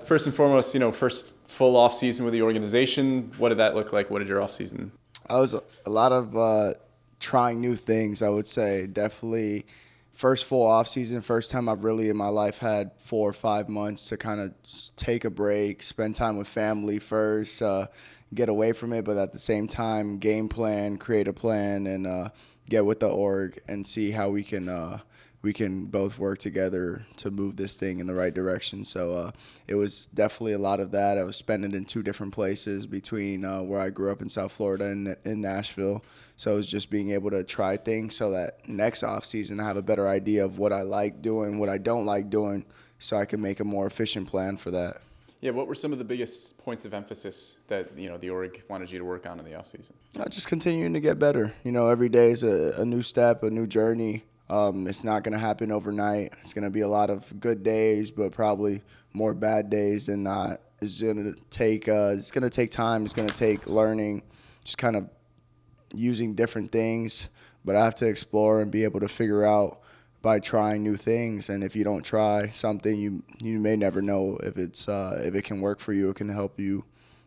First and foremost, first full off season with the organization. What did that look like? What did your off season? I was a lot of trying new things, I would say. Definitely first full off season, first time I've really in my life had 4 or 5 months to kind of take a break, spend time with family first, get away from it, but at the same time, game plan, create a plan, and get with the org and see how we can both work together to move this thing in the right direction. So it was definitely a lot of that. I was spending it in 2 different places between where I grew up in South Florida and in Nashville. So it was just being able to try things so that next off season I have a better idea of what I like doing, what I don't like doing, so I can make a more efficient plan for that. Yeah, what were some of the biggest points of emphasis that the org wanted you to work on in the off season? Just continuing to get better. Every day is a new step, a new journey. It's not going to happen overnight. It's going to be a lot of good days, but probably more bad days than not. It's going to take time. It's going to take learning, just kind of using different things. But I have to explore and be able to figure out by trying new things. And if you don't try something, you may never know if it can work for you. It can help you.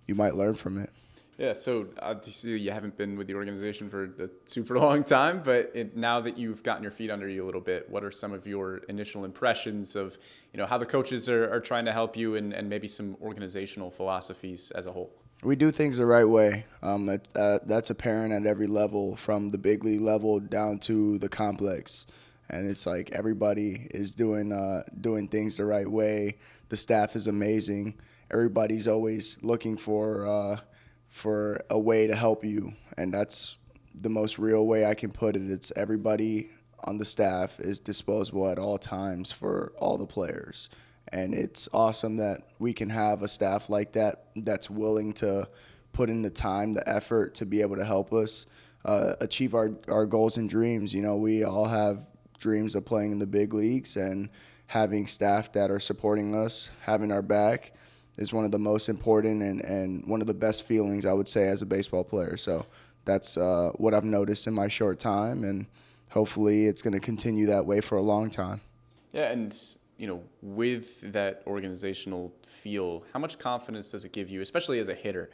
You might learn from it. Yeah, so obviously you haven't been with the organization for a super long time, but now that you've gotten your feet under you a little bit, what are some of your initial impressions of how the coaches are trying to help you and maybe some organizational philosophies as a whole? We do things the right way. That's apparent at every level, from the big league level down to the complex. And it's like everybody is doing things the right way. The staff is amazing. Everybody's always looking for a way to help you, and that's the most real way I can put it. It's everybody on the staff is disposable at all times for all the players, and it's awesome that we can have a staff like that that's willing to put in the time, the effort to be able to help us achieve our goals and dreams. We all have dreams of playing in the big leagues, and having staff that are supporting us, having our back, is one of the most important and one of the best feelings, I would say, as a baseball player. So that's what I've noticed in my short time, and hopefully it's going to continue that way for a long time. Yeah, and with that organizational feel, how much confidence does it give you, especially as a hitter,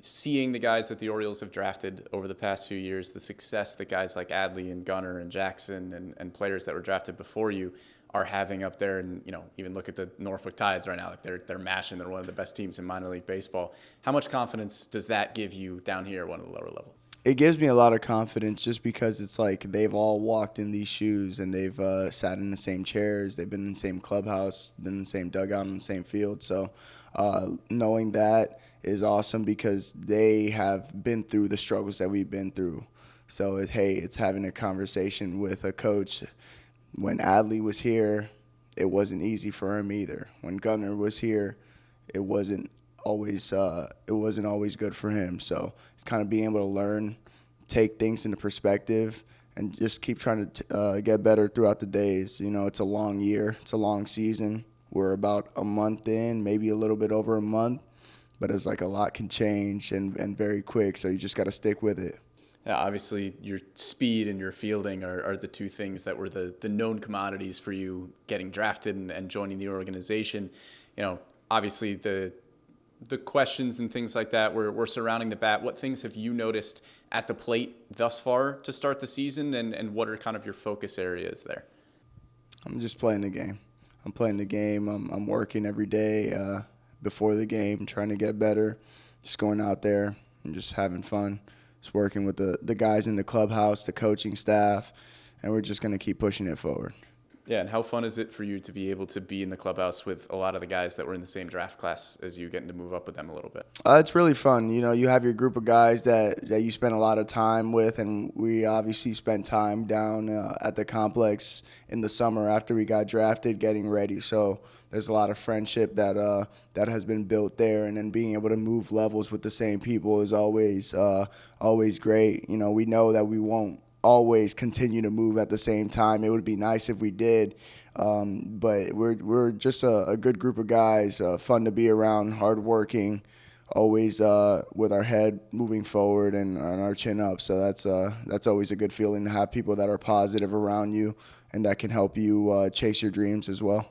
seeing the guys that the Orioles have drafted over the past few years, the success that guys like Adley and Gunnar and Jackson and players that were drafted before you are having up there, and even look at the Norfolk Tides right now. Like they're MASN. They're one of the best teams in minor league baseball. How much confidence does that give you down here at one of the lower levels? It gives me a lot of confidence just because it's like they've all walked in these shoes, and they've sat in the same chairs. They've been in the same clubhouse, been in the same dugout, on the same field. So knowing that is awesome because they have been through the struggles that we've been through. So it's having a conversation with a coach. When Adley was here, it wasn't easy for him either. When Gunnar was here, it wasn't always good for him. So it's kind of being able to learn, take things into perspective, and just keep trying to get better throughout the days. It's a long year. It's a long season. We're about a month in, maybe a little bit over a month, but it's like a lot can change and very quick, so you just got to stick with it. Yeah, obviously your speed and your fielding are the two things that were the known commodities for you getting drafted and joining the organization. Obviously the questions and things like that were surrounding the bat. What things have you noticed at the plate thus far to start the season, and what are kind of your focus areas there? I'm just playing the game. I'm playing the game. I'm working every day before the game, trying to get better, just going out there and just having fun. Just working with the guys in the clubhouse, the coaching staff, and we're just going to keep pushing it forward. Yeah, and how fun is it for you to be able to be in the clubhouse with a lot of the guys that were in the same draft class as you, getting to move up with them a little bit? It's really fun. You have your group of guys that you spend a lot of time with, and we obviously spent time down at the complex in the summer after we got drafted getting ready. So there's a lot of friendship that has been built there, and then being able to move levels with the same people is always great. We know that we won't always continue to move at the same time. It would be nice if we did, but we're just a good group of guys, fun to be around, hardworking, always with our head moving forward and our chin up. So that's always a good feeling to have people that are positive around you and that can help you chase your dreams as well.